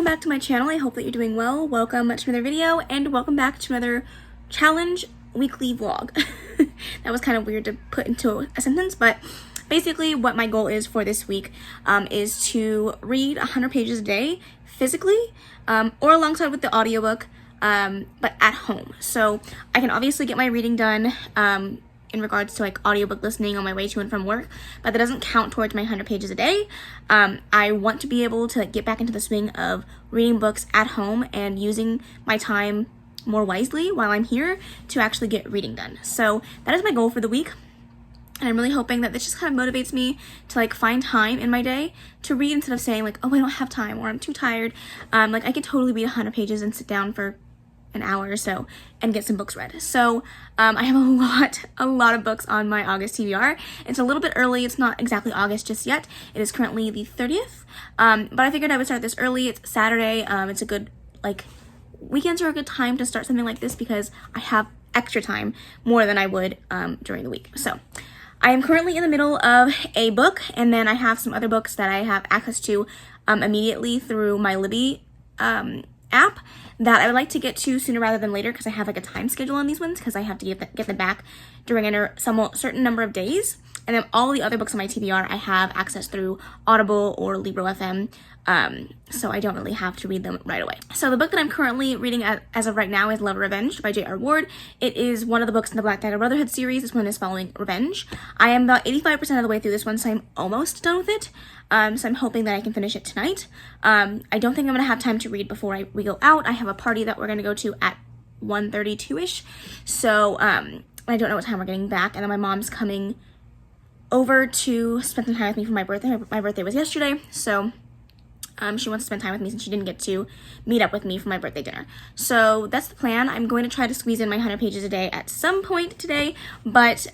back to my channel. I hope that you're doing well. Welcome to another video and welcome back to another challenge weekly vlog. That was kind of weird to put into a sentence, but basically what my goal is for this week is to read 100 pages a day physically or alongside with the audiobook, but at home. So I can obviously get my reading done in regards to like audiobook listening on my way to and from work, but that doesn't count towards my 100 pages a day. I want to be able to get back into the swing of reading books at home and using my time more wisely while I'm here to actually get reading done. So that is my goal for the week. And I'm really hoping that this just kind of motivates me to like find time in my day to read instead of saying like, oh, I don't have time or I'm too tired. Like I could totally read 100 pages and sit down for an hour or so and get some books read. So I have a lot of books on my August TBR. It's a little bit early. It's not exactly August just yet. It is currently the 30th. But I figured I would start this early. It's Saturday. It's a good, like, weekends are a good time to start something like this because I have extra time, more than I would during the week. So I am currently in the middle of a book, and then I have some other books that I have access to immediately through my Libby app that I would like to get to sooner rather than later because I have like a time schedule on these ones because I have to get them back during a certain number of days. And then all the other books on my TBR I have access through Audible or Libro FM, so I don't really have to read them right away. So the book that I'm currently reading as of right now is Love Revenge by J.R. Ward. It is one of the books in the Black Dagger Brotherhood series. This one is following Revenge. I am about 85% of the way through this one, so I'm almost done with it. So I'm hoping that I can finish it tonight. I don't think I'm going to have time to read before we go out. I have a party that we're going to go to at 1:32ish, so I don't know what time we're getting back, and then my mom's coming over to spend some time with me for my birthday. My birthday was yesterday, so she wants to spend time with me since she didn't get to meet up with me for my birthday dinner. So that's the plan. I'm going to try to squeeze in my 100 pages a day at some point today, but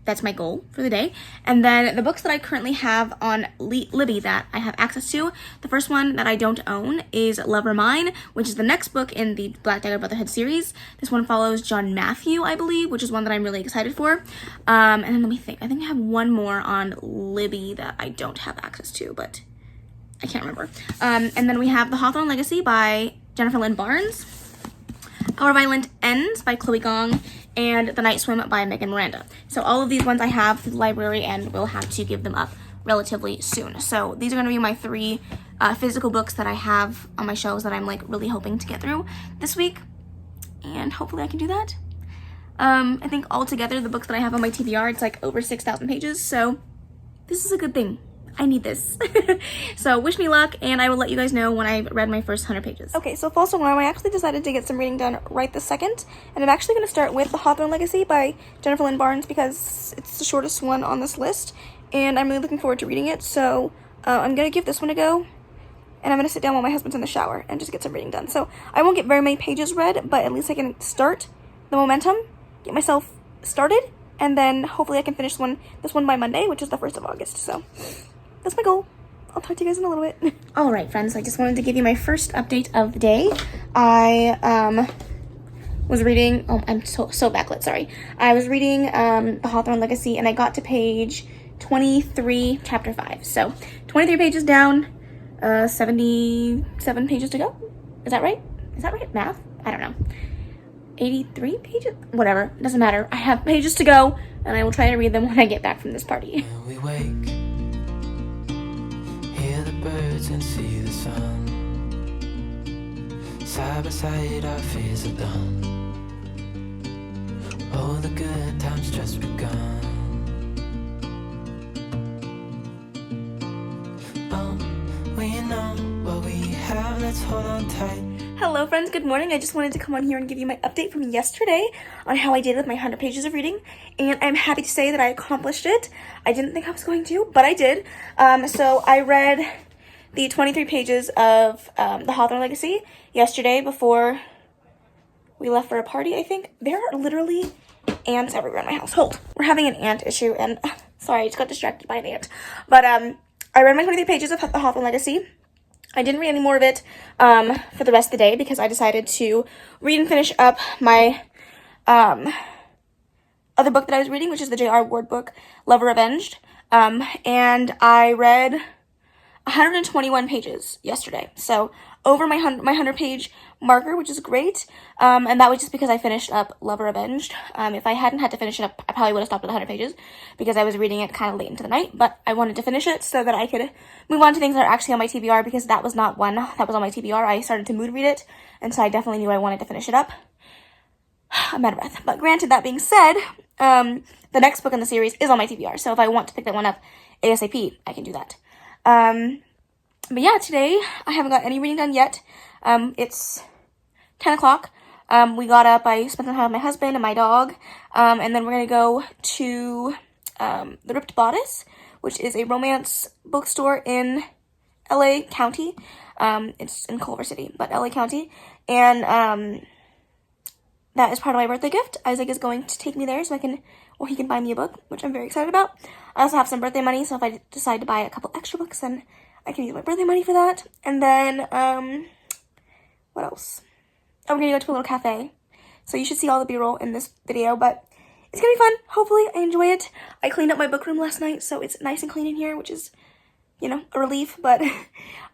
that's my goal for the day. And then the books that I currently have on Libby that I have access to, the first one that I don't own is Lover Mine, which is the next book in the Black Dagger Brotherhood series. This one follows John Matthew, I believe, which is one that I'm really excited for. And then let me think. I think I have one more on Libby that I don't have access to, but I can't remember. And then we have The Hawthorne Legacy by Jennifer Lynn Barnes, Our Violent Ends by Chloe Gong, and The Night Swim by Megan Miranda. So all of these ones I have through the library and will have to give them up relatively soon. So these are going to be my three physical books that I have on my shelves that I'm like really hoping to get through this week, and hopefully I can do that. I think altogether the books that I have on my TBR, it's like over 6,000 pages, so this is a good thing. I need this. So wish me luck, and I will let you guys know when I've read my first 100 pages. Okay, so false alarm, I actually decided to get some reading done right this second, and I'm actually going to start with The Hawthorne Legacy by Jennifer Lynn Barnes because it's the shortest one on this list, and I'm really looking forward to reading it. So I'm going to give this one a go, and I'm going to sit down while my husband's in the shower and just get some reading done. So I won't get very many pages read, but at least I can start the momentum, get myself started, and then hopefully I can finish this one by Monday, which is the 1st of August. So that's my goal. I'll talk to you guys in a little bit. All right, friends, I just wanted to give you my first update of the day. I was reading, I'm so backlit, sorry. I was reading The Hawthorne Legacy, and I got to page 23, chapter 5. So 23 pages down, 77 pages to go. Is that right? Is that right? Math? I don't know. 83 pages? Whatever, doesn't matter. I have pages to go, and I will try to read them when I get back from this party. We wake, hear the birds and see the sun. Side by side our fears are done. Oh, the good times just begun. Oh, we know what we have, let's hold on tight. Hello friends, good morning. I just wanted to come on here and give you my update from yesterday on how I did with my 100 pages of reading, and I'm happy to say that I accomplished it. I didn't think I was going to, but I did. So I read the 23 pages of The Hawthorne Legacy yesterday before we left for a party, I think. There are literally ants everywhere in my household. We're having an ant issue, and sorry, I just got distracted by an ant. But I read my 23 pages of The Hawthorne Legacy. I didn't read any more of it for the rest of the day because I decided to read and finish up my other book that I was reading, which is the J.R. Ward book, Love Revenged. And I read 121 pages yesterday. So over my 100-page marker, which is great. And that was just because I finished up Love Revenged. If I hadn't had to finish it up, I probably would have stopped at 100 pages because I was reading it kind of late into the night, but I wanted to finish it so that I could move on to things that are actually on my TBR, because that was not one that was on my TBR. I started to mood read it, and so I definitely knew I wanted to finish it up. I'm out of breath. But granted, that being said, the next book in the series is on my TBR, so if I want to pick that one up ASAP, I can do that. But yeah, today I haven't got any reading done yet. It's 10 o'clock. We got up, I spent some time with my husband and my dog, and then we're gonna go to The Ripped Bodice, which is a romance bookstore in LA County. It's in Culver City, but LA County, and that is part of my birthday gift. Isaac is going to take me there so he can buy me a book, which I'm very excited about. I also have some birthday money, so if I decide to buy a couple extra books, then I can use my birthday money for that. And then, what else? Oh, we're gonna go to a little cafe. So you should see all the B-roll in this video, but it's gonna be fun. Hopefully I enjoy it. I cleaned up my book room last night, so it's nice and clean in here, which is, you know, a relief. But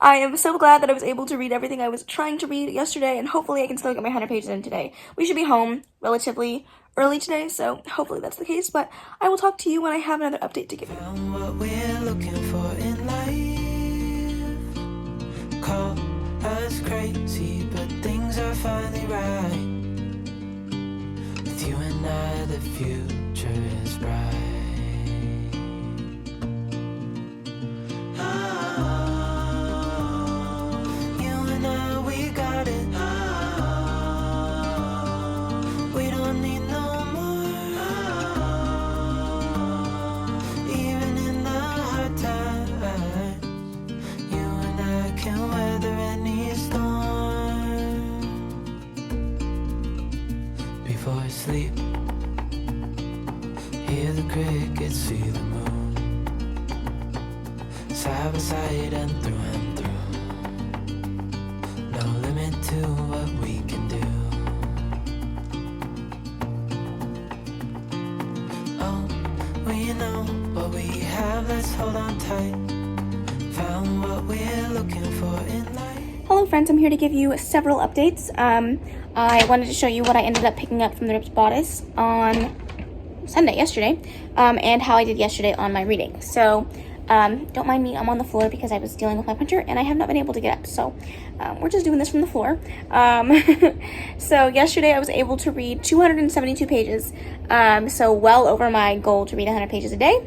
I am so glad that I was able to read everything I was trying to read yesterday, and hopefully I can still get my 100 pages in today. We should be home relatively early today, so hopefully that's the case. But I will talk to you when I have another update to give you. Found what we're looking for in life. Call us crazy, but things are finally right. With you and I, the future is bright. Oh, you and I, we got it. Oh, we don't need no more. Oh, even in the hard times, you and I can weather any storm. Before I sleep, hear the crickets, see the moon. Side by side and through, no limit to what we can do. Oh, we know what we have, let's hold on tight. Found what we're looking for in life. Hello friends, I'm here to give you several updates. I wanted to show you what I ended up picking up from The Ripped Bodice on Sunday, yesterday, and how I did yesterday on my reading. So, don't mind me, I'm on the floor because I was dealing with my printer and I have not been able to get up. So, we're just doing this from the floor. So yesterday I was able to read 272 pages, so well over my goal to read 100 pages a day,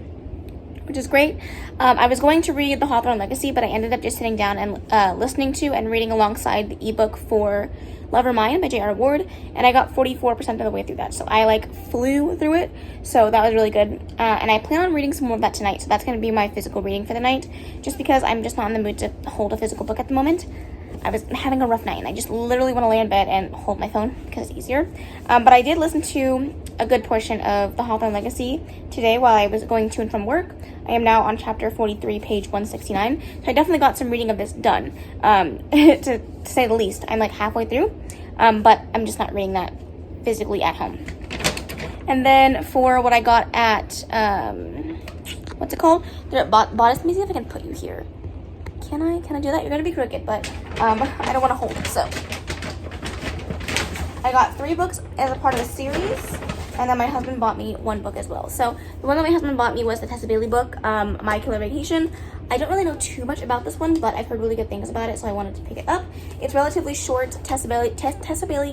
which is great. I was going to read The Hawthorne Legacy, but I ended up just sitting down and listening to and reading alongside the ebook for Love or Mine by J.R. Ward, and I got 44% of the way through that, so I flew through it, so that was really good. And I plan on reading some more of that tonight, so that's going to be my physical reading for the night, just because I'm just not in the mood to hold a physical book at the moment. I was having a rough night, and I just literally want to lay in bed and hold my phone because it's easier. But I did listen to a good portion of The Hawthorne Legacy today while I was going to and from work. I am now on chapter 43, page 169, so I definitely got some reading of this done, to say the least. I'm halfway through, but I'm just not reading that physically at home. And then for what I got at, what's it called? The Bodice. Let me see if I can put you here. Can I do that? You're gonna be crooked, but I don't want to hold it. So I got 3 books as a part of the series, and then my husband bought me 1 book as well. So the one that my husband bought me was the Tessa Bailey book, My Killer Vacation. I don't really know too much about this one, but I've heard really good things about it, so I wanted to pick it up. It's relatively short. Tessa Bailey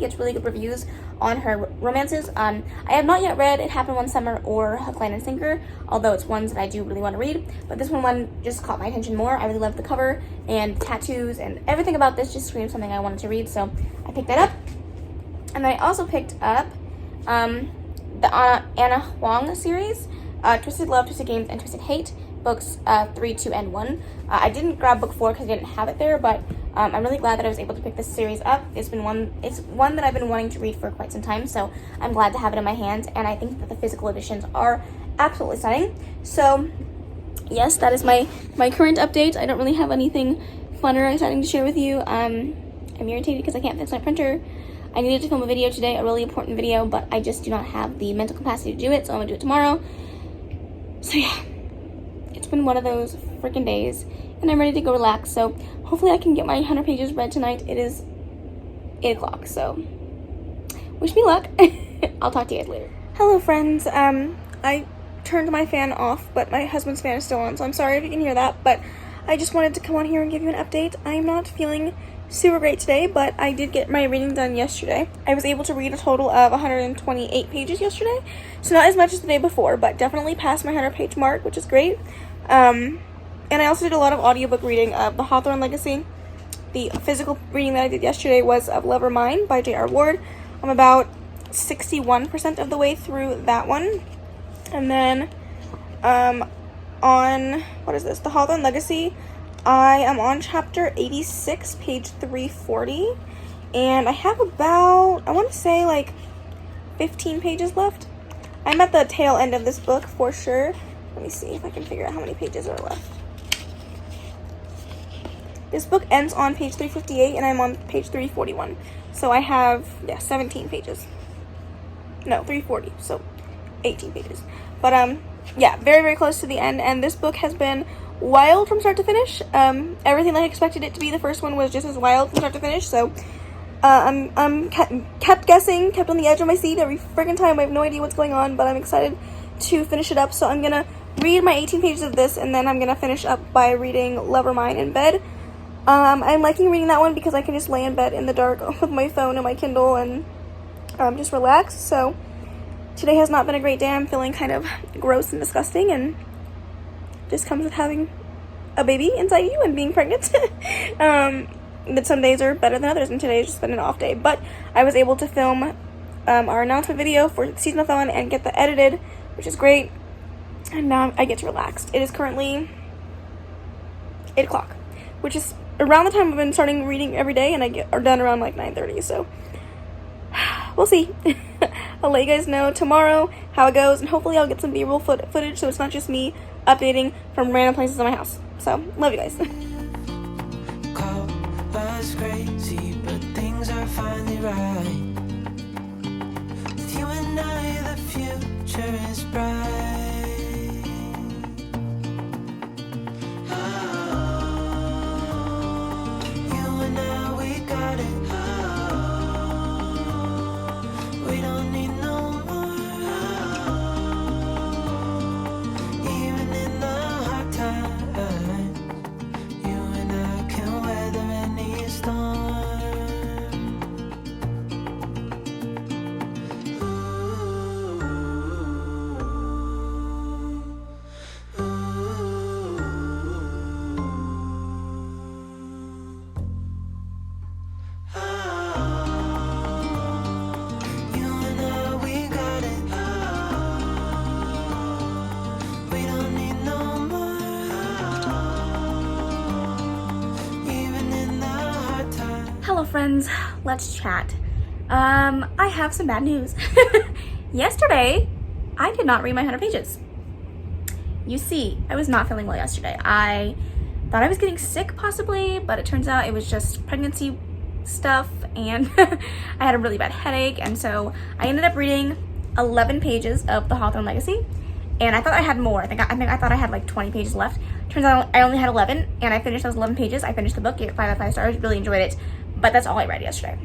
gets really good reviews on her romances. I have not yet read It Happened One Summer or Hook, Line, and Sinker, although it's ones that I do really want to read. But this one just caught my attention more. I really loved the cover and tattoos, and everything about this just screamed something I wanted to read, so I picked that up. And then I also picked up the Anna Huang series, Twisted Love, Twisted Games, and Twisted Hate, books 3, 2, and 1. I didn't grab book 4 because I didn't have it there, but I'm really glad that I was able to pick this series up. It's one that I've been wanting to read for quite some time, so I'm glad to have it in my hands, and I think that the physical editions are absolutely stunning. So yes, that is my current update. I don't really have anything fun or exciting to share with you. I'm irritated because I can't fix my printer. I needed to film a video today, a really important video, but I just do not have the mental capacity to do it, so I'm gonna do it tomorrow. So yeah, it's been one of those freaking days. and I'm ready to go relax. So hopefully I can get my 100 pages read tonight. It is 8 o'clock, so wish me luck. I'll talk to you guys later. Hello friends, I turned my fan off, but my husband's fan is still on, so I'm sorry if you can hear that, but I just wanted to come on here and give you an update. I'm not feeling super great today, but I did get my reading done yesterday. I was able to read a total of 128 pages yesterday, so not as much as the day before, but definitely passed my 100 page mark, which is great. And I also did a lot of audiobook reading of The Hawthorne Legacy. The physical reading that I did yesterday was of Love or Mine by J.R. Ward. I'm about 61% of the way through that one. And then on, what is this? The Hawthorne Legacy, I am on chapter 86, page 340. And I have about, I want to say like 15 pages left. I'm at the tail end of this book for sure. Let me see if I can figure out how many pages are left. This book ends on page 358 and I'm on page 341. So I have, 17 pages. No, 340, so 18 pages. But very, very close to the end, and this book has been wild from start to finish. Everything I expected it to be, the first one was just as wild from start to finish, so I'm kept guessing, kept on the edge of my seat every freaking time. I have no idea what's going on, but I'm excited to finish it up. So I'm gonna read my 18 pages of this, and then I'm gonna finish up by reading Love or Mine in bed. I'm liking reading that one because I can just lay in bed in the dark with my phone and my Kindle and just relax. So today has not been a great day. I'm feeling kind of gross and disgusting, and just comes with having a baby inside you and being pregnant. But some days are better than others, and today has just been an off day. But I was able to film our announcement video for the season-a-thon and get that edited, which is great. And now I get to relax. It is currently 8 o'clock, which is around the time I've been starting reading every day, and I get done around like 9:30, so we'll see. I'll let you guys know tomorrow how it goes, and hopefully I'll get some B-roll footage so it's not just me updating from random places in my house. So, love you guys. Call us crazy, but things are finally right. With you and I, the future is bright. Hello friends, let's chat. I have some bad news. Yesterday, I did not read my 100 pages. You see, I was not feeling well yesterday. I thought I was getting sick possibly, but it turns out it was just pregnancy stuff, and I had a really bad headache, and so I ended up reading 11 pages of The Hawthorne Legacy, and I thought I had more. I think I thought I had like 20 pages left. Turns out I only had 11, and I finished those 11 pages. I finished the book, gave it 5 out of 5 stars, really enjoyed it, but that's all I read yesterday.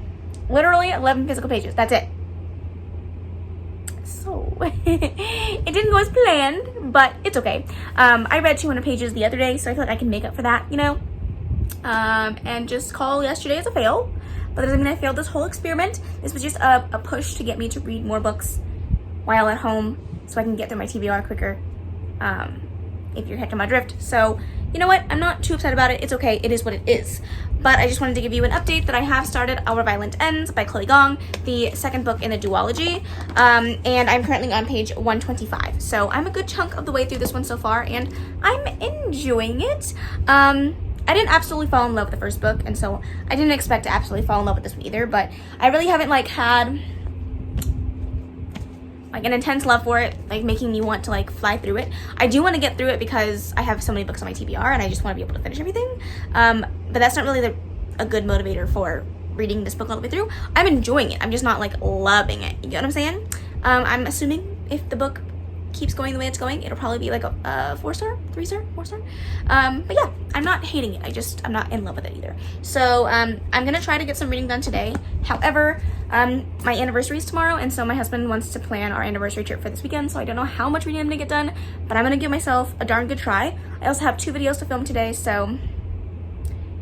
Literally 11 physical pages, that's it. So, it didn't go as planned, but it's okay. I read 200 pages the other day, so I feel like I can make up for that, you know? And just call yesterday as a fail. But that doesn't mean I failed this whole experiment. This was just a push to get me to read more books while at home, so I can get through my TBR quicker, if you're catching my drift. So, you know what? I'm not too upset about it. It's okay. It is what it is. But I just wanted to give you an update that I have started Our Violent Ends by Chloe Gong, the second book in a duology, and I'm currently on page 125. So I'm a good chunk of the way through this one so far, and I'm enjoying it. I didn't absolutely fall in love with the first book, and so I didn't expect to absolutely fall in love with this one either, but I really haven't had an intense love for it, making me want to fly through it. I do want to get through it because I have so many books on my TBR and I just want to be able to finish everything. But that's not really a good motivator for reading this book all the way through. I'm enjoying it. I'm just not loving it. You know what I'm saying? I'm assuming if the book keeps going the way it's going, it'll probably be like a 4-star, 3-star, 4-star. But yeah, I'm not hating it. I'm not in love with it either. So I'm gonna try to get some reading done today. However, my anniversary is tomorrow, and so my husband wants to plan our anniversary trip for this weekend, so I don't know how much reading I'm gonna get done, but I'm gonna give myself a darn good try. I also have 2 videos to film today, so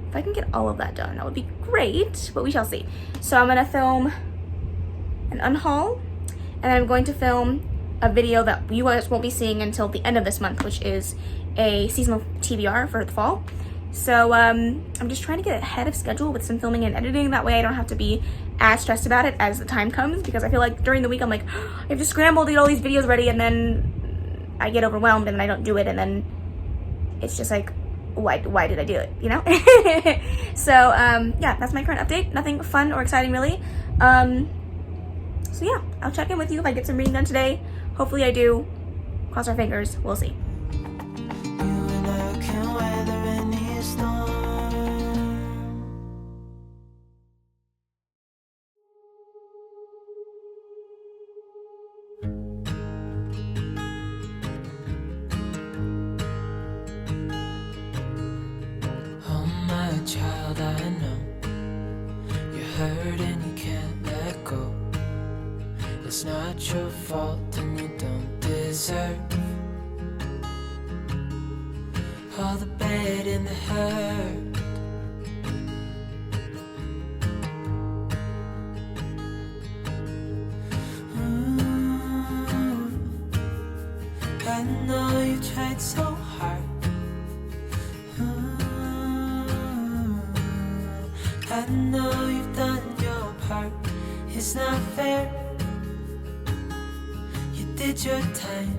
if I can get all of that done, that would be great, but we shall see. So I'm gonna film an unhaul, and I'm going to film a video that you guys won't be seeing until the end of this month, which is a seasonal TBR for the fall. So I'm just trying to get ahead of schedule with some filming and editing. That way I don't have to be as stressed about it as the time comes, because I feel like during the week I'm like, I have to scramble to get all these videos ready, and then I get overwhelmed and then I don't do it, and then it's just like, why did I do it, you know? So yeah, that's my current update. Nothing fun or exciting really. So yeah, I'll check in with you if I get some reading done today. Hopefully I do. Cross our fingers. We'll see. You and I can weather any storm. Oh my child, I know you're hurt and you can't let go. It's not your fault and you don't deserve all the bad and the hurt. I know you tried so hard. I know you've done your part. It's not fair. You did your time.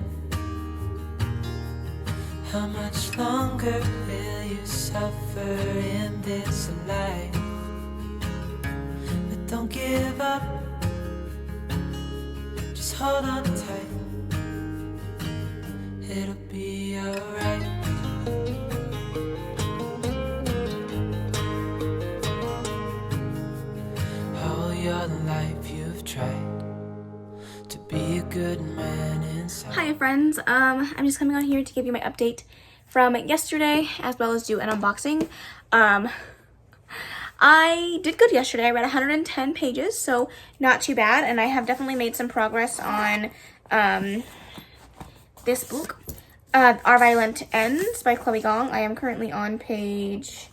How much longer will you suffer in this life? But don't give up. Just hold on tight. It'll be alright. All your life you've tried to be a good man inside. Hi friends, I'm just coming on here to give you my update from yesterday, as well as do an unboxing. I did good yesterday. I read 110 pages, so not too bad, and I have definitely made some progress on this book, Our Violent Ends by Chloe Gong. I am currently on page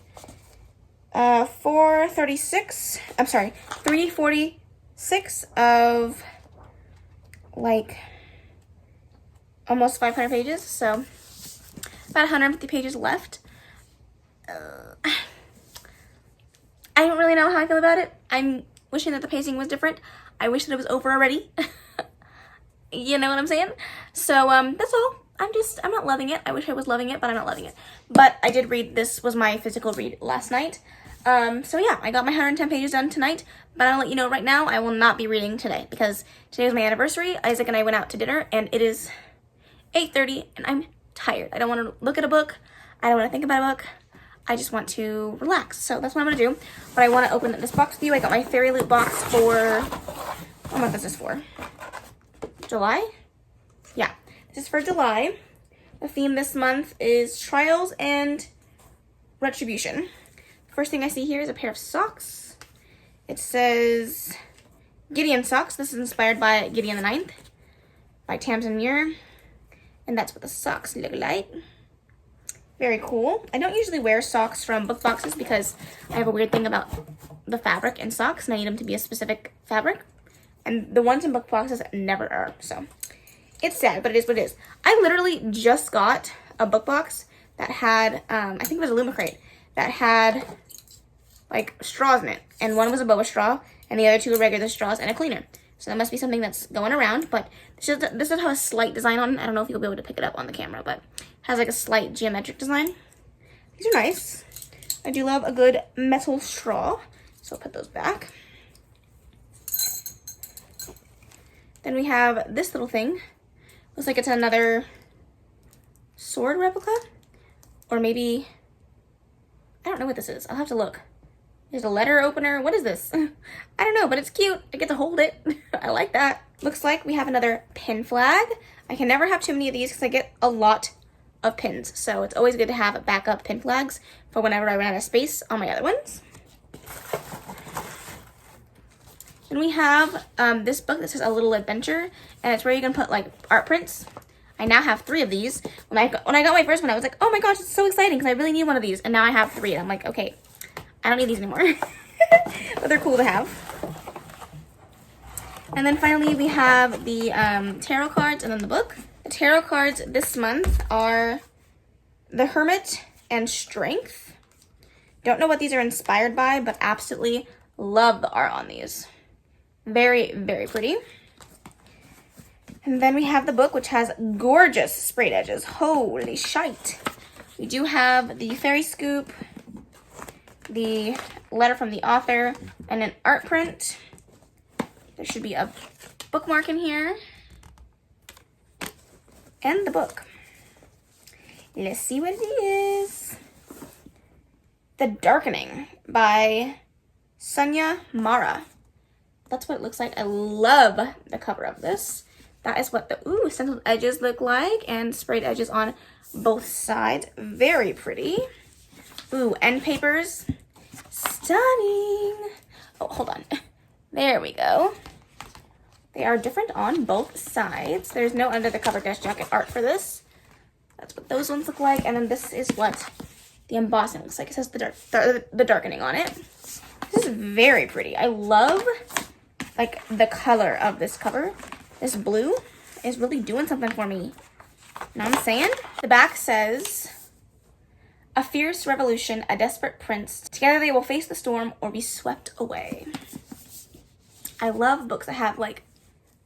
346 of like almost 500 pages, so about 150 pages left. I don't really know how I feel about it. I'm wishing that the pacing was different. I wish that it was over already. You know what I'm saying? So that's all. I'm not loving it. I wish I was loving it, but I'm not loving it. But I did read, this was my physical read last night. So yeah, I got my 110 pages done tonight, but I'll let you know right now, I will not be reading today because today was my anniversary. Isaac and I went out to dinner, and it is 8:30, and I'm tired. I don't want to look at a book. I don't want to think about a book. I just want to relax. So that's what I'm going to do. But I want to open this box with you. I got my Fairy Loot box for, what month is this for? July? Yeah, this is for July. The theme this month is Trials and Retribution. First thing I see here is a pair of socks. It says Gideon socks. This is inspired by Gideon the Ninth by Tamsin Muir. And that's what the socks look like. Very cool. I don't usually wear socks from book boxes because I have a weird thing about the fabric in socks, and I need them to be a specific fabric. And the ones in book boxes never are, so it's sad, but it is what it is. I literally just got a book box that had, I think it was a Lumicrate, that had like straws in it. And one was a boba straw, and the other two were regular straws and a cleaner. So that must be something that's going around, but this does have a slight design on it. I don't know if you'll be able to pick it up on the camera, but it has like a slight geometric design. These are nice. I do love a good metal straw, so I'll put those back. Then we have this little thing. Looks like it's another sword replica, or maybe, I don't know what this is. I'll have to look. There's a letter opener. What is this? I don't know, but it's cute. I get to hold it. I like that. Looks like we have another pin flag. I can never have too many of these because I get a lot of pins. So it's always good to have backup pin flags for whenever I run out of space on my other ones. Then we have this book that says A Little Adventure, and it's where you can put like art prints. I now have 3 of these. When I got my first one, I was like, oh my gosh, it's so exciting because I really need one of these. And now I have 3. And I'm like, okay, I don't need these anymore. But they're cool to have. And then finally we have the tarot cards and then the book. The tarot cards this month are The Hermit and Strength. Don't know what these are inspired by, but absolutely love the art on these. Very, very pretty. And then we have the book, which has gorgeous sprayed edges. Holy shite. We do have the fairy scoop, the letter from the author, and an art print. There should be a bookmark in here. And the book. Let's see what it is. The Darkening by Sonia Mara. That's what it looks like. I love the cover of this. That is what the stenciled edges look like, and sprayed edges on both sides. Very pretty. Ooh, end papers. Stunning. Oh, hold on. There we go. They are different on both sides. There's no under the cover dash jacket art for this. That's what those ones look like. And then this is what the embossing looks like. It says the darkening on it. This is very pretty. I love like the color of this cover. This blue is really doing something for me. You know what I'm saying? The back says, a fierce revolution, a desperate prince. Together they will face the storm or be swept away. I love books that have like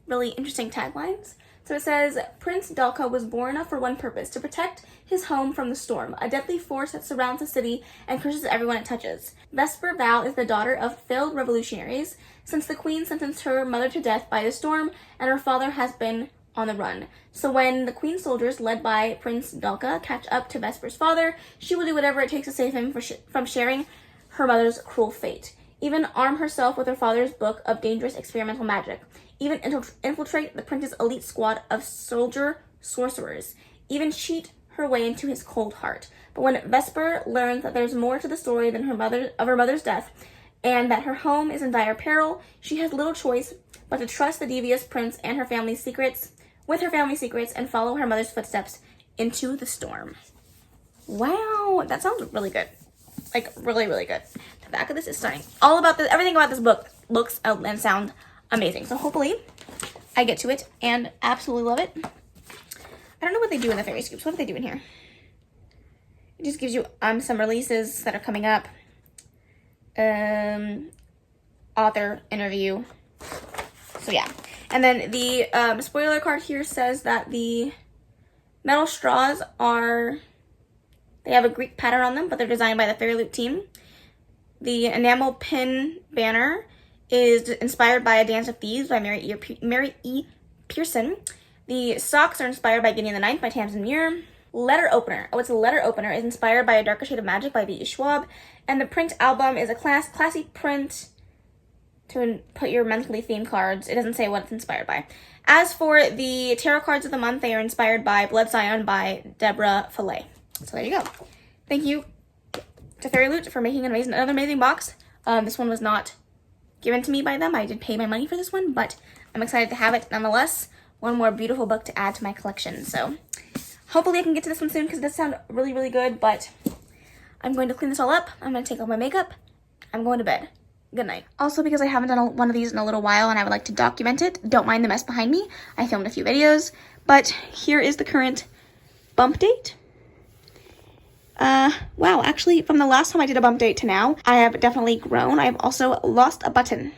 really interesting taglines. So it says, Prince Dalka was born for one purpose, to protect his home from the storm, a deadly force that surrounds the city and crushes everyone it touches. Vesper Val is the daughter of failed revolutionaries, since the queen sentenced her mother to death by the storm, and her father has been on the run. So when the queen's soldiers, led by Prince Dalka, catch up to Vesper's father, she will do whatever it takes to save him from sharing her mother's cruel fate. Even arm herself with her father's book of dangerous experimental magic. Even infiltrate the prince's elite squad of soldier sorcerers. Even cheat her way into his cold heart. But when Vesper learns that there's more to the story than her mother's death, and that her home is in dire peril, she has little choice but to trust the devious prince and her family's secrets, and follow her mother's footsteps into the storm. Wow, that sounds really good. Like, really, really good. The back of this is stunning. Everything about this book looks and sounds amazing. So hopefully I get to it and absolutely love it. I don't know what they do in the fairy scoops. What do they do in here? It just gives you some releases that are coming up. Author interview. So yeah. And then the spoiler card here says that the metal straws they have a Greek pattern on them, but they're designed by the Fairy Loot team. The enamel pin banner is inspired by A Dance of Thieves by Mary E. Pearson. The socks are inspired by Gideon the Ninth by Tamsin Muir. Letter opener. Oh, it's a letter opener. Is inspired by A Darker Shade of Magic by V.E. Schwab. And the print album is a classy print to put your monthly theme cards. It doesn't say what it's inspired by. As for the tarot cards of the month, they are inspired by Blood Scion by Deborah Fillet. So there you go. Thank you to Fairy Loot for making another amazing box. This one was not given to me by them. I did pay my money for this one, but I'm excited to have it nonetheless. One more beautiful book to add to my collection. So hopefully I can get to this one soon because it does sound really, really good, but I'm going to clean this all up. I'm going to take off my makeup. I'm going to bed. Good night. Also, because I haven't done one of these in a little while and I would like to document it, don't mind the mess behind me. I filmed a few videos, but here is the current bump date. Wow, actually, from the last time I did a bump date to now, I have definitely grown. I've also lost a button.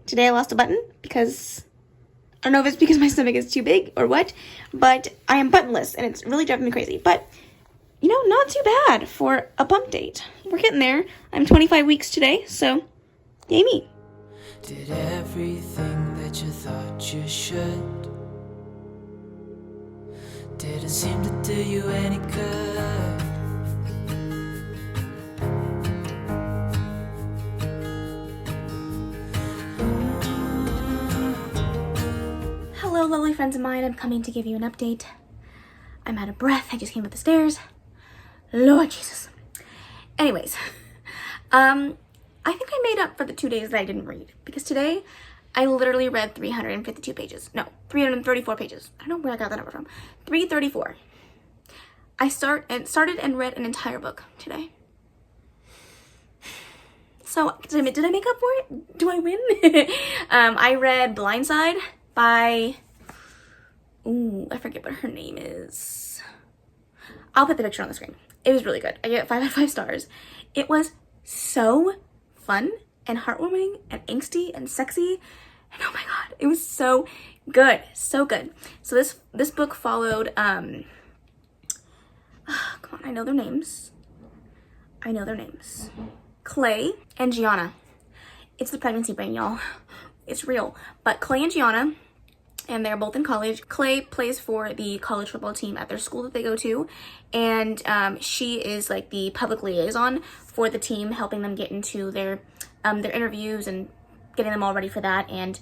Today I lost a button because, I don't know if it's because my stomach is too big or what, but I am buttonless and it's really driving me crazy. But, you know, not too bad for a bump date. We're getting there. I'm 25 weeks today, so yay me. Did everything that you thought you should. Didn't seem to do you any good. lovely friends of mine, I'm coming to give you an update. I'm out of breath. I just came up the stairs. Lord Jesus. Anyways, I think I made up for the 2 days that I didn't read, because today I literally read 352 pages. No, 334 pages. I don't know where I got that number from. 334. I started and read an entire book today. So, did I make up for it? Do I win? I read Blindside by, I forget what her name is. I'll put the picture on the screen. It was really good. I get 5 out of 5 stars. It was so fun and heartwarming and angsty and sexy. And oh my god, it was so good. So good. So this book followed, come on, I know their names. Clay and Gianna. It's the pregnancy brain, y'all. It's real. But Clay and Gianna, and they're both in college. Clay plays for the college football team at their school that they go to, and she is like the public liaison for the team, helping them get into their interviews and getting them all ready for that. And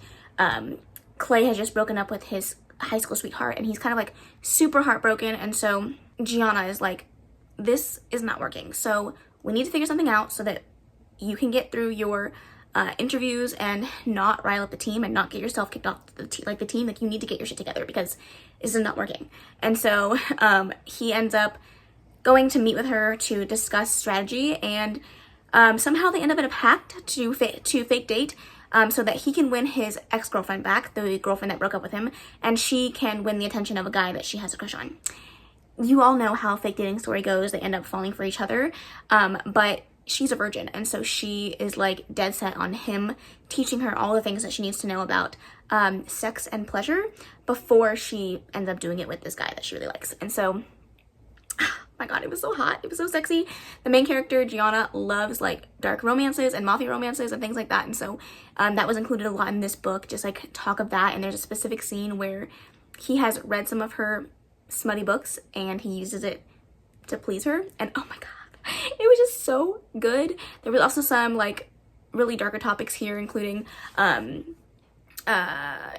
Clay has just broken up with his high school sweetheart, and he's kind of like super heartbroken. And so Gianna is like, this is not working, so we need to figure something out so that you can get through your interviews and not rile up the team and not get yourself kicked off the team. Like, you need to get your shit together because this is not working. And so he ends up going to meet with her to discuss strategy, and somehow they end up in a pact to fake date so that he can win his ex-girlfriend back, the girlfriend that broke up with him, and she can win the attention of a guy that she has a crush on. You all know how a fake dating story goes. They end up falling for each other, but she's a virgin, and so she is like dead set on him teaching her all the things that she needs to know about sex and pleasure before she ends up doing it with this guy that she really likes. And so, my god, it was so hot. It was so sexy. The main character, Gianna, loves like dark romances and mafia romances and things like that, and so that was included a lot in this book, just like talk of that. And there's a specific scene where he has read some of her smutty books and he uses it to please her, and oh my god, it was just so good. There was also some like really darker topics here, including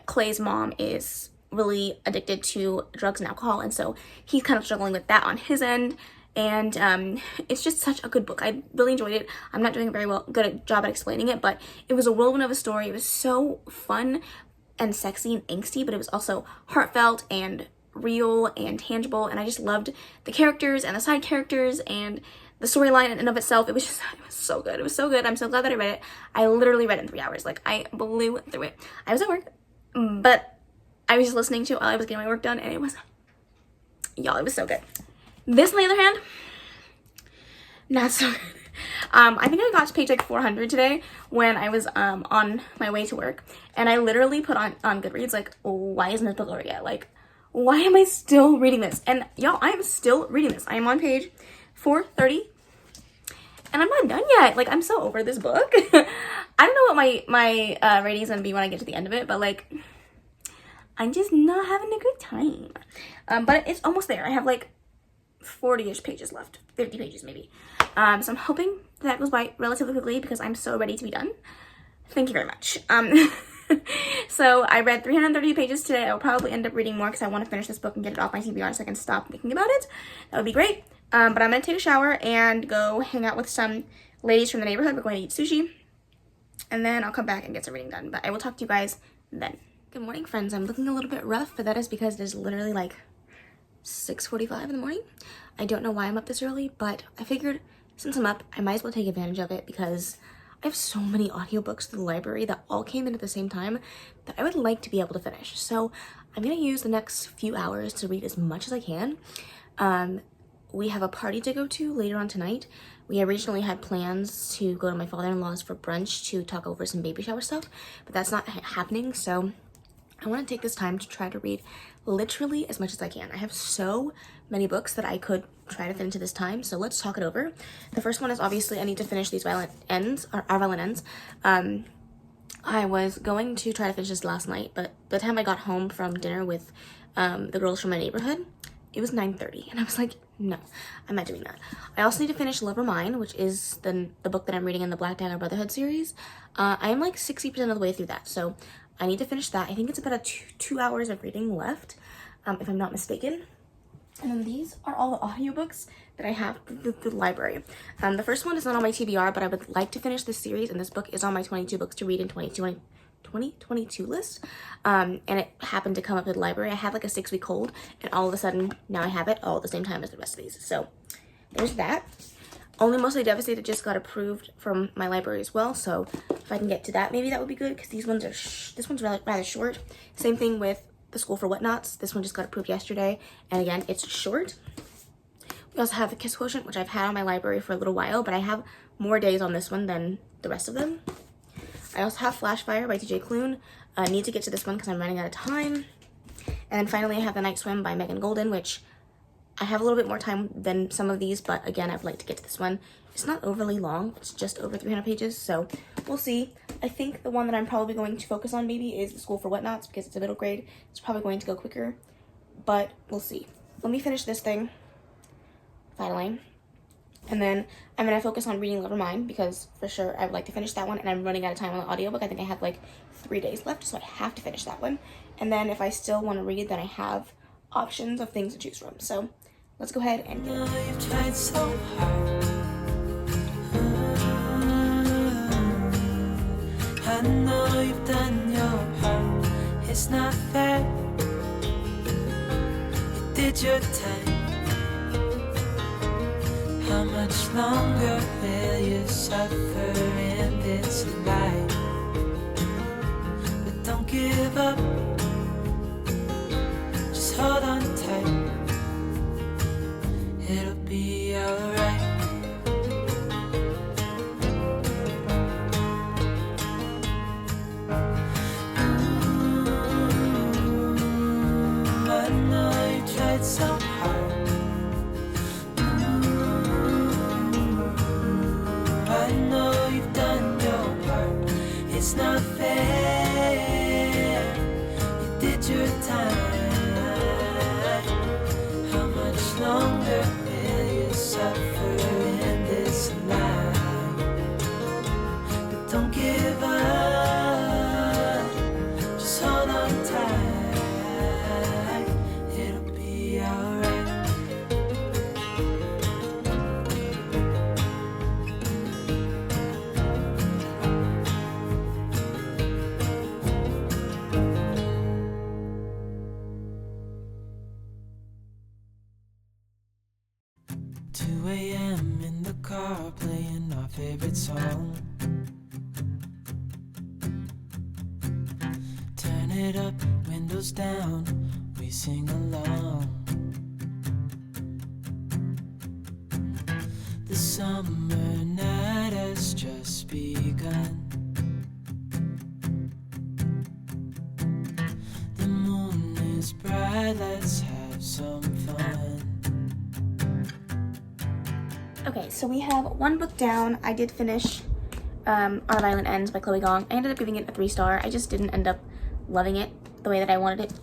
Clay's mom is really addicted to drugs and alcohol, and so he's kind of struggling with that on his end. And it's just such a good book. I really enjoyed it. I'm not doing a very good job at explaining it, but it was a whirlwind of a story. It was so fun and sexy and angsty, but it was also heartfelt and real and tangible, and I just loved the characters and the side characters and the storyline in and of itself. It was so good. It was so good. I'm so glad that I read it. I literally read it in 3 hours. Like, I blew through it. I was at work, but I was just listening to it while I was getting my work done, and it was, y'all, it was so good. This, on the other hand, not so good. I think I got to page like 400 today when I was on my way to work, and I literally put on Goodreads, like, why isn't this book over yet? Like, why am I still reading this? And y'all, I am still reading this. I am on page 430, and I'm not done yet. Like, I'm so over this book. I don't know what my rating is gonna be when I get to the end of it, but like, I'm just not having a good time. But it's almost there. I have like 40-ish pages left, 50 pages maybe. So I'm hoping that goes by relatively quickly because I'm so ready to be done. Thank you very much. So I read 330 pages today. I will probably end up reading more because I want to finish this book and get it off my TBR so I can stop thinking about it. That would be great. But I'm going to take a shower and go hang out with some ladies from the neighborhood. We're going to eat sushi. And then I'll come back and get some reading done. But I will talk to you guys then. Good morning, friends. I'm looking a little bit rough, but that is because it is literally like 6:45 in the morning. I don't know why I'm up this early, but I figured since I'm up, I might as well take advantage of it because I have so many audiobooks to the library that all came in at the same time that I would like to be able to finish. So I'm going to use the next few hours to read as much as I can. We have a party to go to later on tonight. We originally had plans to go to my father-in-law's for brunch to talk over some baby shower stuff, but that's not happening. So I want to take this time to try to read literally as much as I can. I have so many books that I could try to fit into this time, so let's talk it over. The first one is obviously I need to finish these Violent Ends, or Our Violent Ends. I was going to try to finish this last night, but by the time I got home from dinner with the girls from my neighborhood, it was 9:30, and I was like, no, I'm not doing that. I also need to finish Love or Mine, which is the book that I'm reading in the Black Dagger Brotherhood series. I am like 60% of the way through that, so I need to finish that. I think it's about a two hours of reading left, if I'm not mistaken. And then these are all the audiobooks that I have at the library. The first one is not on my TBR, but I would like to finish this series, and this book is on my 22 books to read in 2022 list. And it happened to come up at the library. I had like a 6-week hold, and all of a sudden now I have it all at the same time as the rest of these. So there's that. Only Mostly Devastated just got approved from my library as well, so if I can get to that, maybe that would be good, because these ones are this one's rather short. Same thing with The School for Whatnots. This one just got approved yesterday, and again, it's short. We also have The Kiss Quotient, which I've had on my library for a little while, but I have more days on this one than the rest of them. I also have Flashfire by TJ Klune. I need to get to this one because I'm running out of time. And then finally, I have The Night Swim by Megan Golden, which I have a little bit more time than some of these, but again, I'd like to get to this one. It's not overly long. It's just over 300 pages, so we'll see. I think the one that I'm probably going to focus on maybe is The School for Whatnots, because it's a middle grade. It's probably going to go quicker, but we'll see. Let me finish this thing, finally. And then I'm going to focus on reading Nevermind, because for sure I would like to finish that one, and I'm running out of time on the audiobook. I think I have like 3 days left, so I have to finish that one. And then if I still want to read, then I have options of things to choose from. So let's go ahead and get it. You've tried so hard. I know you've done your part. It's not fair. You did your time. How much longer will you suffer in this life? But don't give up. Just hold on tight. It'll be alright. I know you tried so hard. I know you've done your part. It's not fair. You did your time. How much longer will you suffer in this life? But don't give up. Just hold on tight. It'll be alright. A.m. in the car playing our favorite song. Turn it up, windows down, we sing along. The summer night has just begun. The moon is bright, let's have some fun. Okay, so we have one book down. I did finish Our Violent Ends by Chloe Gong. I ended up giving it a 3-star. I just didn't end up loving it the way that I wanted it.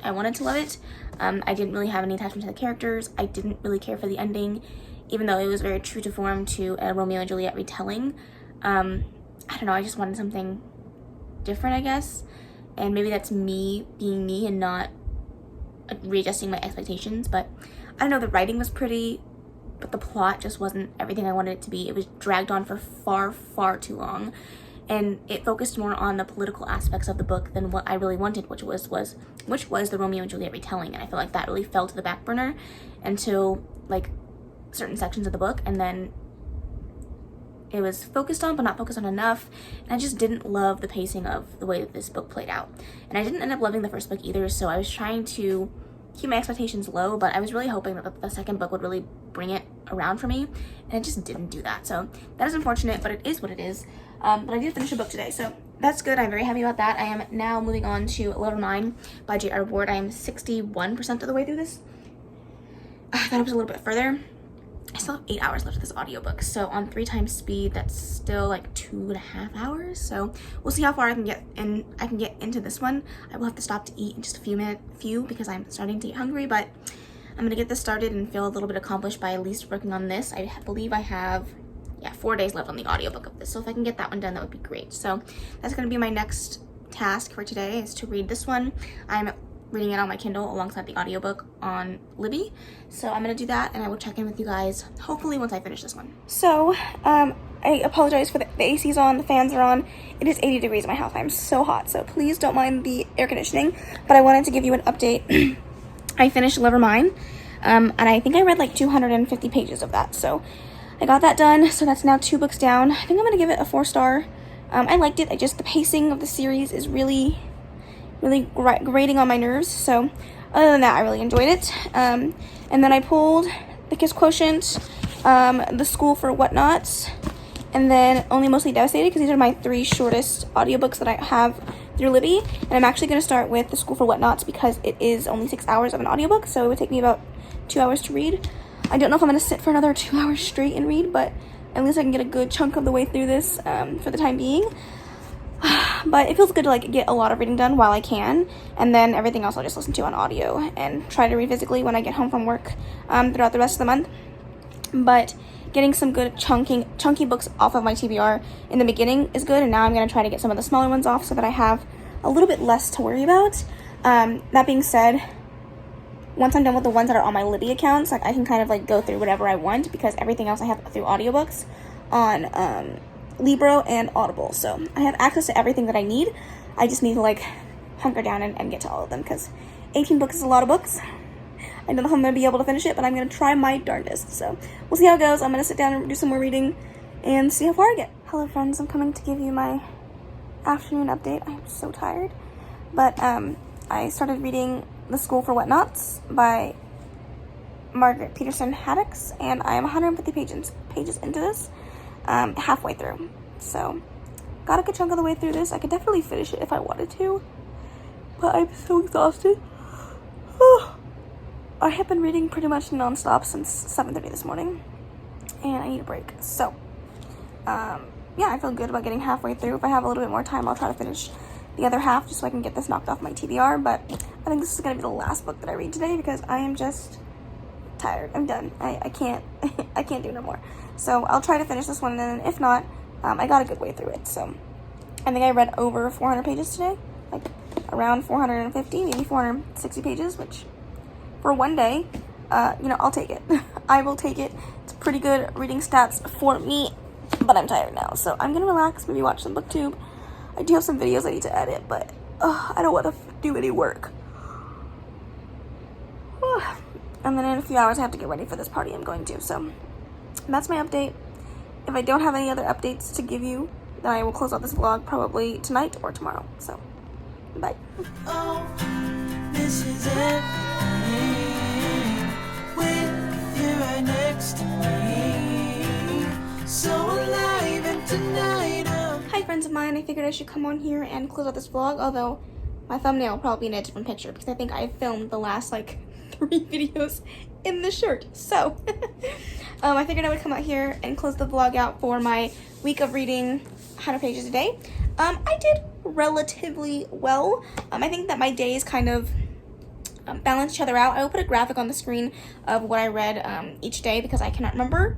I wanted to love it. I didn't really have any attachment to the characters. I didn't really care for the ending, even though it was very true to form to a Romeo and Juliet retelling. I don't know, I just wanted something different, I guess. And maybe that's me being me and not readjusting my expectations. But I don't know, the writing was pretty, but the plot just wasn't everything I wanted it to be. It was dragged on for far too long, and it focused more on the political aspects of the book than what I really wanted, which was the Romeo and Juliet retelling. And I feel like that really fell to the back burner until like certain sections of the book, and then it was focused on but not focused on enough, and I just didn't love the pacing of the way that this book played out. And I didn't end up loving the first book either, so I was trying to keep my expectations low, but I was really hoping that the second book would really bring it around for me, and it just didn't do that. So that is unfortunate, but it is what it is. But I did finish a book today, so that's good. I'm very happy about that. I am now moving on to Nevermind by J.R. Ward. I am 61% of the way through this. I thought it was a little bit further. I still have 8 hours left of this audiobook, so on 3 times speed, that's still like 2.5 hours. So we'll see how far I can get into this one. I will have to stop to eat in just a few because I'm starting to get hungry, but I'm gonna get this started and feel a little bit accomplished by at least working on this. I believe I have 4 days left on the audiobook of this, so if I can get that one done, that would be great. So that's gonna be my next task for today is to read this one. I'm reading it on my Kindle alongside the audiobook on Libby. So I'm gonna do that and I will check in with you guys hopefully once I finish this one. So I apologize for the AC's on, the fans are on. It is 80 degrees in my house. I'm so hot, so please don't mind the air conditioning. But I wanted to give you an update. I finished Love or Mine, and I think I read like 250 pages of that. So I got that done, so that's now 2 books down. I think I'm gonna give it a 4-star. I liked it. The pacing of the series is really grating on my nerves. So other than that, I really enjoyed it. And then I pulled The Kiss Quotient, The School for Whatnots, and then Only Mostly Devastated, because these are my 3 shortest audiobooks that I have through Libby. And I'm actually going to start with The School for Whatnots because it is only 6 hours of an audiobook, so it would take me about 2 hours to read. I don't know if I'm going to sit for another 2 hours straight and read, but at least I can get a good chunk of the way through this for the time being. But it feels good to like get a lot of reading done while I can, and then everything else I'll just listen to on audio and try to read physically when I get home from work throughout the rest of the month. But getting some good chunky books off of my TBR in the beginning is good, and now I'm going to try to get some of the smaller ones off so that I have a little bit less to worry about. That being said, once I'm done with the ones that are on my Libby accounts, like I can kind of like go through whatever I want, because everything else I have through audiobooks on Libro and Audible. So I have access to everything that I need. I just need to like hunker down and get to all of them, because 18 books is a lot of books. I don't know if I'm going to be able to finish it, but I'm going to try my darndest. So we'll see how it goes. I'm going to sit down and do some more reading and see how far I get. Hello friends, I'm coming to give you my afternoon update. I'm so tired. But I started reading The School for Whatnots by Margaret Peterson Haddix, and I am 150 pages into this, halfway through. So got a good chunk of the way through this. I could definitely finish it if I wanted to, but I'm so exhausted. I have been reading pretty much nonstop since 7:30 this morning, and I need a break. So, yeah, I feel good about getting halfway through. If I have a little bit more time, I'll try to finish the other half just so I can get this knocked off my TBR. But I think this is going to be the last book that I read today because I am just tired. I'm done. I can't I can't do no more. So I'll try to finish this one, and then if not, I got a good way through it. So I think I read over 400 pages today, like around 450, maybe 460 pages, which for one day, I'll take it. I will take it. It's pretty good reading stats for me, but I'm tired now, so I'm gonna relax, maybe watch some booktube. I do have some videos I need to edit, but I don't want to do any work. And then in a few hours, I have to get ready for this party I'm going to. So that's my update. If I don't have any other updates to give you, then I will close out this vlog probably tonight or tomorrow. So bye. Oh, this is everything with you right next to me. So alive, and tonight Hi friends of mine, I figured I should come on here and close out this vlog, although my thumbnail will probably be in a different picture because I think I filmed the last like 3 videos in this shirt. So I figured I would come out here and close the vlog out for my week of reading 100 pages a day. I did relatively well. I think that my days kind of balance each other out. I will put a graphic on the screen of what I read each day because I cannot remember,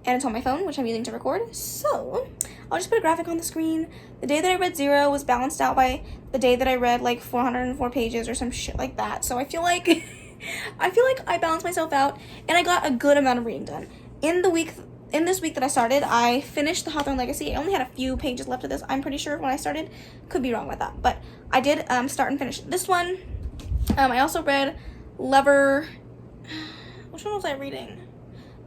and it's on my phone, which I'm using to record. So I'll just put a graphic on the screen. The day that I read 0 was balanced out by the day that I read like 404 pages or some shit like that. So I feel like I balanced myself out and I got a good amount of reading done. In this week that I started, I finished the Hawthorne Legacy. I only had a few pages left of this, I'm pretty sure, when I started. Could be wrong with that, but I did start and finish this one. I also read Lover... Which one was I reading?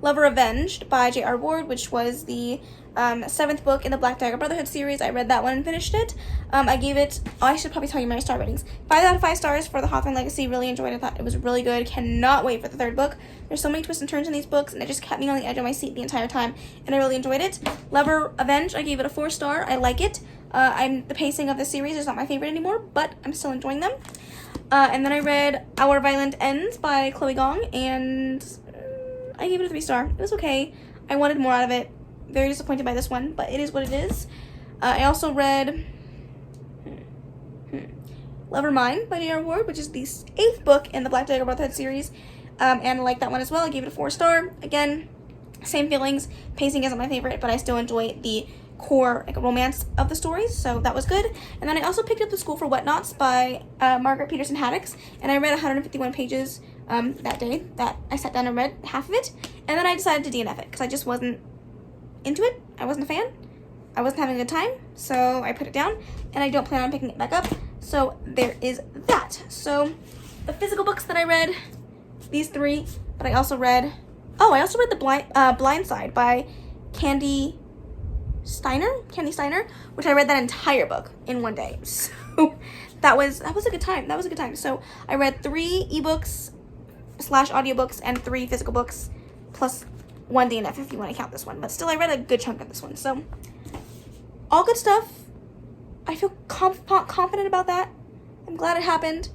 Lover Avenged by J.R. Ward, which was the 7th book in the Black Dagger Brotherhood series. I read that one and finished it. I gave it... Oh, I should probably tell you my star ratings. 5 out of 5 stars for the Hawthorne Legacy. Really enjoyed it. Thought it was really good. Cannot wait for the 3rd book. There's so many twists and turns in these books, and it just kept me on the edge of my seat the entire time, and I really enjoyed it. Lover Avenged, I gave it a 4-star. I like it. The pacing of the series is not my favorite anymore, but I'm still enjoying them. And then I read Our Violent Ends by Chloe Gong, and I gave it a 3-star. It was okay. I wanted more out of it. Very disappointed by this one, but it is what it is. I also read Love or Mine by J.R. Ward, which is the 8th book in the Black Dagger Brotherhood series, and I like that one as well. I gave it a 4-star. Again, same feelings. Pacing isn't my favorite, but I still enjoy the core like romance of the stories, so that was good. And then I also picked up The School for Whatnots by Margaret Peterson Haddix, and I read 151 pages that day. That I sat down and read half of it, and then I decided to DNF it because I just wasn't into it. I wasn't a fan. I wasn't having a good time, so I put it down, and I don't plan on picking it back up. So there is that. So the physical books that I read, these 3, but I also read The Blind Side by Candy Steiner, which I read that entire book in one day. So that was a good time. So I read 3 ebooks / audiobooks and 3 physical books plus 1 DNF if you want to count this one. But still, I read a good chunk of this one. So all good stuff. I feel confident about that. I'm glad it happened.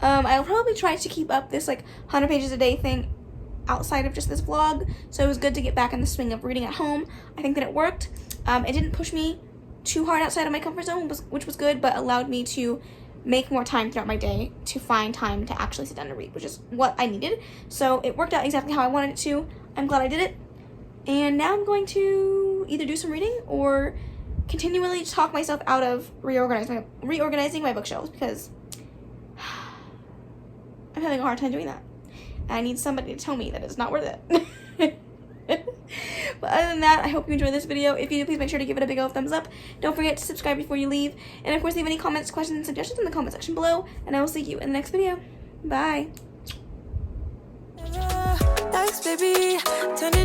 I'll probably try to keep up this like 100 pages a day thing outside of just this vlog. So it was good to get back in the swing of reading at home. I think that it worked. It didn't push me too hard outside of my comfort zone, which was good, but allowed me to make more time throughout my day to find time to actually sit down and read, which is what I needed. So it worked out exactly how I wanted it to. I'm glad I did it. And now I'm going to either do some reading or continually talk myself out of reorganizing my bookshelves, because I'm having a hard time doing that. And I need somebody to tell me that it's not worth it. But other than that, I hope you enjoyed this video. If you do, please make sure to give it a big old thumbs up. Don't forget to subscribe before you leave. And of course, leave any comments, questions, and suggestions in the comment section below. And I will see you in the next video. Bye. Thanks, baby. Turn it